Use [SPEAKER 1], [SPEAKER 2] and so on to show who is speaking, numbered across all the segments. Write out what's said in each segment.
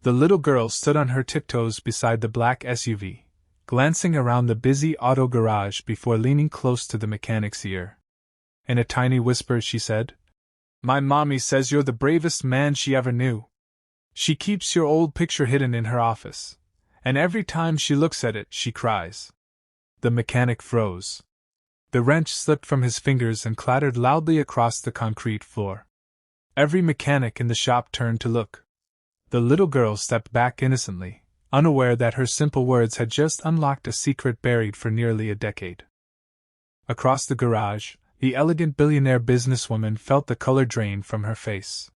[SPEAKER 1] The little girl stood on her tiptoes beside the black SUV, glancing around the busy auto garage before leaning close to the mechanic's ear. In a tiny whisper, she said, "My mommy says you're the bravest man she ever knew. She keeps your old picture hidden in her office, and every time she looks at it, she cries." The mechanic froze. The wrench slipped from his fingers and clattered loudly across the concrete floor. Every mechanic in the shop turned to look. The little girl stepped back innocently, unaware that her simple words had just unlocked a secret buried for nearly a decade. Across the garage, the elegant billionaire businesswoman felt the color drain from her face.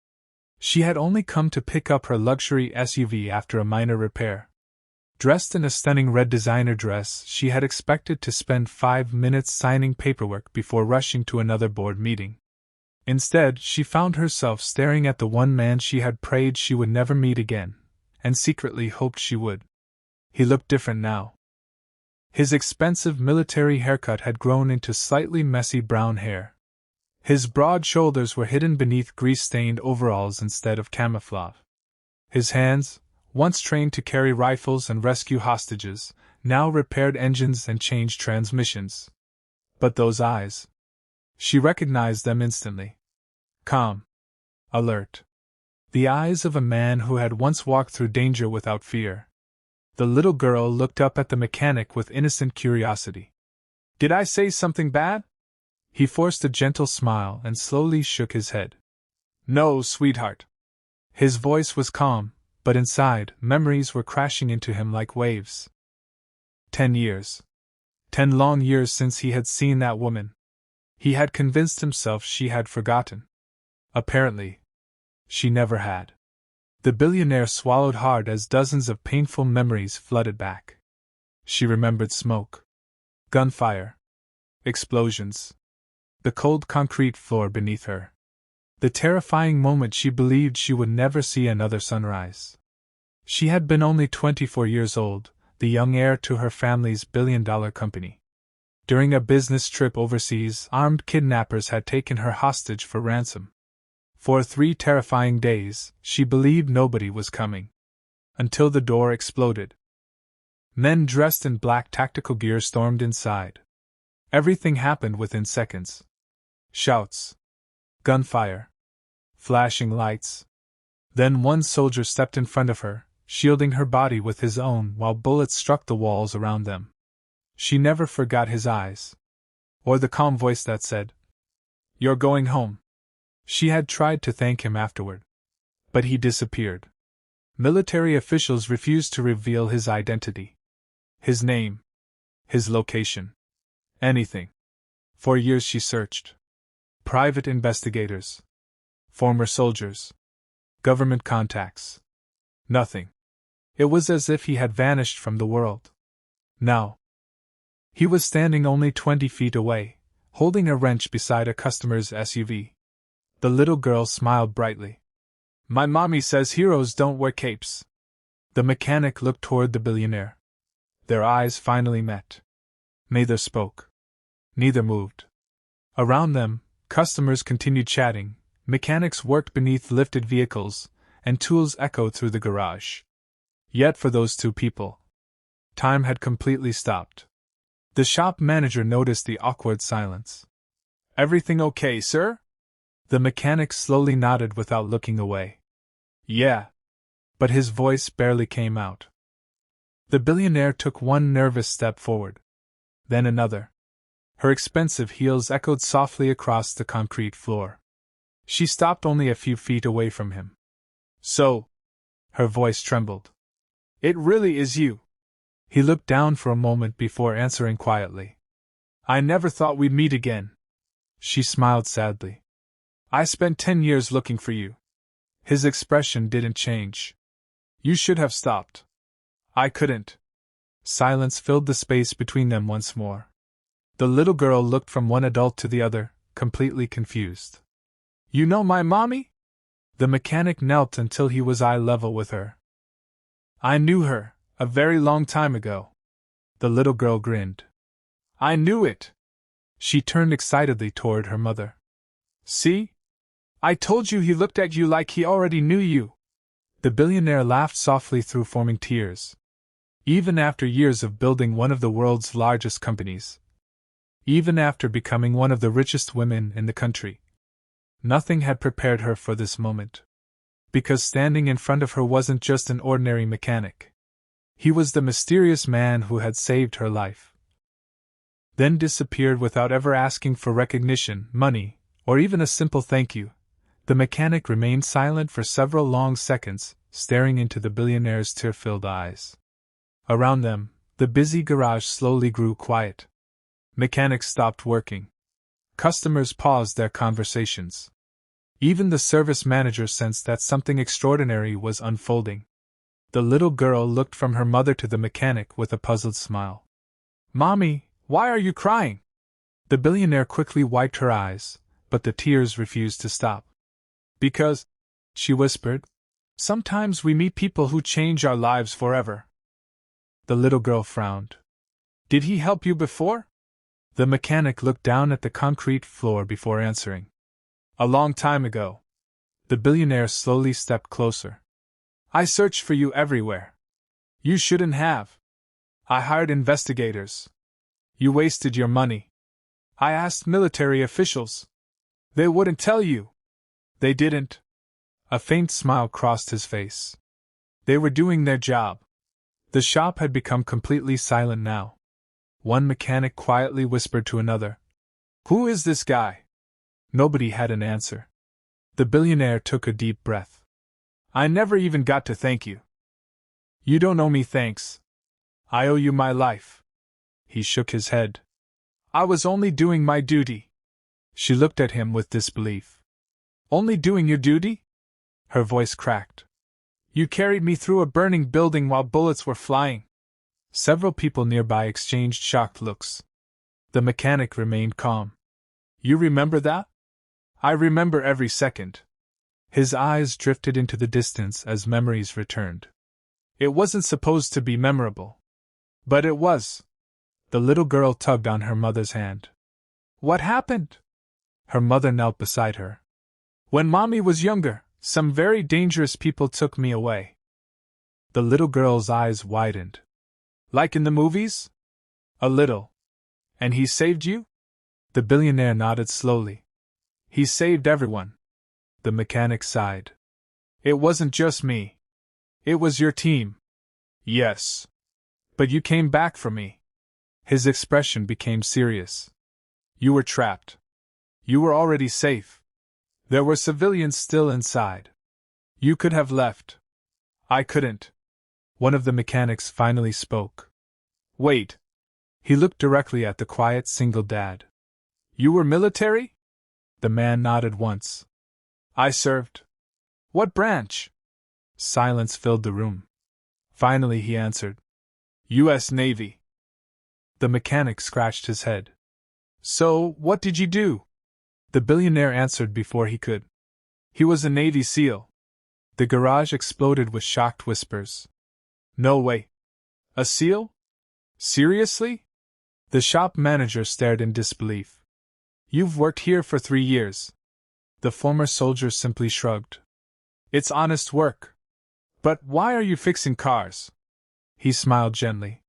[SPEAKER 1] She had only come to pick up her luxury SUV after a minor repair. Dressed in a stunning red designer dress, she had expected to spend 5 minutes signing paperwork before rushing to another board meeting. Instead, she found herself staring at the one man she had prayed she would never meet again, and secretly hoped she would. He looked different now. His expensive military haircut had grown into slightly messy brown hair. His broad shoulders were hidden beneath grease-stained overalls instead of camouflage. His hands, once trained to carry rifles and rescue hostages, now repaired engines and changed transmissions. But those eyes. She recognized them instantly. Calm. Alert. The eyes of a man who had once walked through danger without fear. The little girl looked up at the mechanic with innocent curiosity. "Did I say something bad?" He forced a gentle smile and slowly shook his head. "No, sweetheart." His voice was calm, but inside, memories were crashing into him like waves. 10 years. 10 long years since he had seen that woman. He had convinced himself she had forgotten. Apparently, she never had. The billionaire swallowed hard as dozens of painful memories flooded back. She remembered smoke, gunfire, explosions, the cold concrete floor beneath her, the terrifying moment she believed she would never see another sunrise. She had been only 24 years old, the young heir to her family's billion-dollar company. During a business trip overseas, armed kidnappers had taken her hostage for ransom. For 3 terrifying days, she believed nobody was coming. Until the door exploded. Men dressed in black tactical gear stormed inside. Everything happened within seconds. Shouts. Gunfire. Flashing lights. Then one soldier stepped in front of her, shielding her body with his own while bullets struck the walls around them. She never forgot his eyes. Or the calm voice that said, "You're going home." She had tried to thank him afterward. But he disappeared. Military officials refused to reveal his identity. His name. His location. Anything. For years she searched. Private investigators. Former soldiers. Government contacts. Nothing. It was as if he had vanished from the world. Now. He was standing only 20 feet away, holding a wrench beside a customer's SUV. The little girl smiled brightly. "My mommy says heroes don't wear capes." The mechanic looked toward the billionaire. Their eyes finally met. Neither spoke. Neither moved. Around them, customers continued chatting, mechanics worked beneath lifted vehicles, and tools echoed through the garage. Yet for those 2 people, time had completely stopped. The shop manager noticed the awkward silence. "Everything okay, sir?" The mechanic slowly nodded without looking away. "Yeah." But his voice barely came out. The billionaire took one nervous step forward. Then another. Her expensive heels echoed softly across the concrete floor. She stopped only a few feet away from him. "So," her voice trembled, "it really is you." He looked down for a moment before answering quietly. "I never thought we'd meet again." She smiled sadly. "I spent 10 years looking for you." His expression didn't change. "You should have stopped." "I couldn't." Silence filled the space between them once more. The little girl looked from one adult to the other, completely confused. "You know my mommy?" The mechanic knelt until he was eye level with her. "I knew her, a very long time ago." The little girl grinned. "I knew it." She turned excitedly toward her mother. "See? I told you he looked at you like he already knew you." The billionaire laughed softly through forming tears. Even after years of building one of the world's largest companies, even after becoming one of the richest women in the country, nothing had prepared her for this moment. Because standing in front of her wasn't just an ordinary mechanic. He was the mysterious man who had saved her life, then disappeared without ever asking for recognition, money, or even a simple thank you. The mechanic remained silent for several long seconds, staring into the billionaire's tear-filled eyes. Around them, the busy garage slowly grew quiet. Mechanics stopped working. Customers paused their conversations. Even the service manager sensed that something extraordinary was unfolding. The little girl looked from her mother to the mechanic with a puzzled smile. "Mommy, why are you crying?" The billionaire quickly wiped her eyes, but the tears refused to stop. "Because," she whispered, "sometimes we meet people who change our lives forever." The little girl frowned. "Did he help you before?" The mechanic looked down at the concrete floor before answering. "A long time ago." The billionaire slowly stepped closer. "I searched for you everywhere. You shouldn't have. I hired investigators. You wasted your money. I asked military officials. They wouldn't tell you. They didn't." A faint smile crossed his face. They were doing their job. The shop had become completely silent now. One mechanic quietly whispered to another, "Who is this guy?" Nobody had an answer. The billionaire took a deep breath. "I never even got to thank you." "You don't owe me thanks. I owe you my life." He shook his head. "I was only doing my duty." She looked at him with disbelief. "Only doing your duty?" Her voice cracked. "You carried me through a burning building while bullets were flying." Several people nearby exchanged shocked looks. The mechanic remained calm. "You remember that?" "I remember every second." His eyes drifted into the distance as memories returned. "It wasn't supposed to be memorable. But it was." The little girl tugged on her mother's hand. "What happened?" Her mother knelt beside her. "When Mommy was younger, some very dangerous people took me away." The little girl's eyes widened. "Like in the movies?" "A little." "And he saved you?" The billionaire nodded slowly. "He saved everyone." The mechanic sighed. "It wasn't just me. It was your team." "Yes. But you came back for me." His expression became serious. "You were trapped. You were already safe. There were civilians still inside. You could have left. I couldn't." One of the mechanics finally spoke. "Wait." He looked directly at the quiet single dad. "You were military?" The man nodded once. "I served." "What branch?" Silence filled the room. Finally he answered. "U.S. Navy." The mechanic scratched his head. "So, what did you do?" The billionaire answered before he could. "He was a Navy SEAL." The garage exploded with shocked whispers. "No way. A SEAL? Seriously?" The shop manager stared in disbelief. "You've worked here for 3 years." The former soldier simply shrugged. "It's honest work." "But why are you fixing cars?" He smiled gently.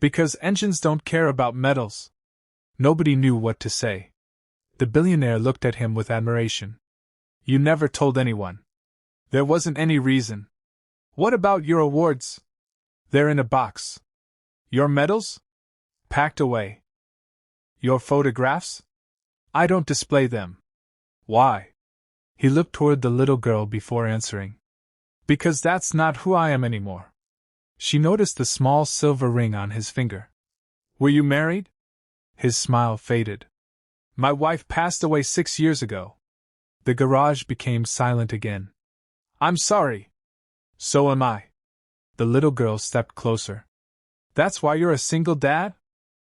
[SPEAKER 1] "Because engines don't care about metals." Nobody knew what to say. The billionaire looked at him with admiration. "You never told anyone." "There wasn't any reason." "What about your awards?" "They're in a box." "Your medals?" "Packed away." "Your photographs?" "I don't display them." "Why?" He looked toward the little girl before answering. "Because that's not who I am anymore." She noticed the small silver ring on his finger. "Were you married?" His smile faded. "My wife passed away 6 years ago." The garage became silent again. "I'm sorry." "So am I." The little girl stepped closer. "That's why you're a single dad?"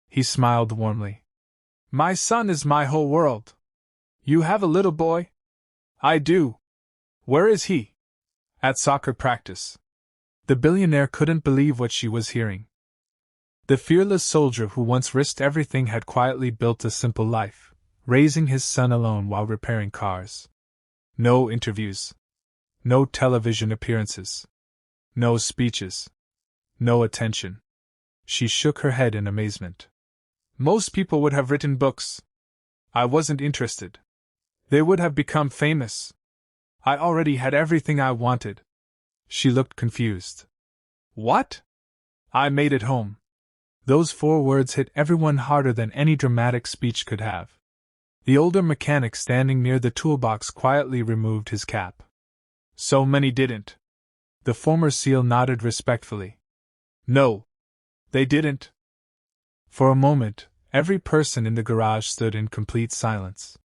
[SPEAKER 1] He smiled warmly. "My son is my whole world." "You have a little boy?" "I do." "Where is he?" "At soccer practice." The billionaire couldn't believe what she was hearing. The fearless soldier who once risked everything had quietly built a simple life, raising his son alone while repairing cars. No interviews. No television appearances. No speeches. No attention. She shook her head in amazement. Most people would have written books. I wasn't interested. They would have become famous. I already had everything I wanted. She looked confused. What? I made it home. Those 4 words hit everyone harder than any dramatic speech could have. The older mechanic standing near the toolbox quietly removed his cap. So many didn't. The former SEAL nodded respectfully. No, they didn't. For a moment, every person in the garage stood in complete silence.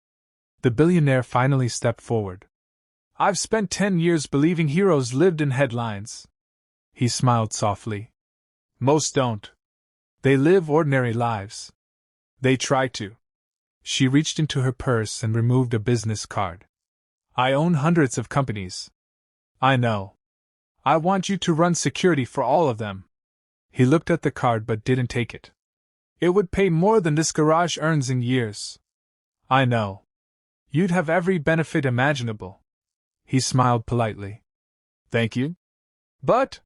[SPEAKER 1] The billionaire finally stepped forward. I've spent 10 years believing heroes lived in headlines. He smiled softly. Most don't. They live ordinary lives. They try to. She reached into her purse and removed a business card. I own hundreds of companies. I know. I want you to run security for all of them. He looked at the card but didn't take it. It would pay more than this garage earns in years. I know. You'd have every benefit imaginable. He smiled politely. Thank you. But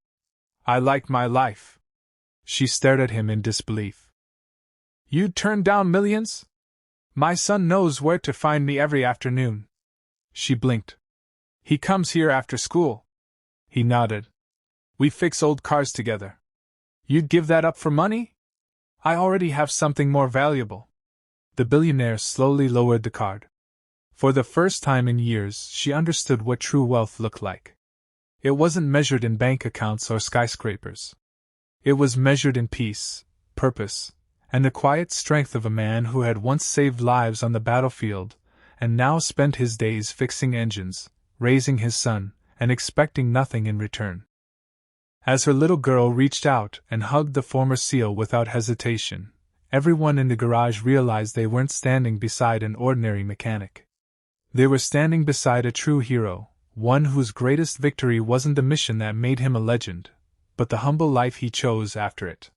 [SPEAKER 1] I like my life. She stared at him in disbelief. You'd turn down millions? My son knows where to find me every afternoon. She blinked. He comes here after school. He nodded. We fix old cars together. You'd give that up for money? I already have something more valuable. The billionaire slowly lowered the card. For the first time in years, she understood what true wealth looked like. It wasn't measured in bank accounts or skyscrapers. It was measured in peace, purpose, and the quiet strength of a man who had once saved lives on the battlefield, and now spent his days fixing engines, raising his son, and expecting nothing in return. As her little girl reached out and hugged the former SEAL without hesitation, everyone in the garage realized they weren't standing beside an ordinary mechanic. They were standing beside a true hero, one whose greatest victory wasn't the mission that made him a legend, but the humble life he chose after it.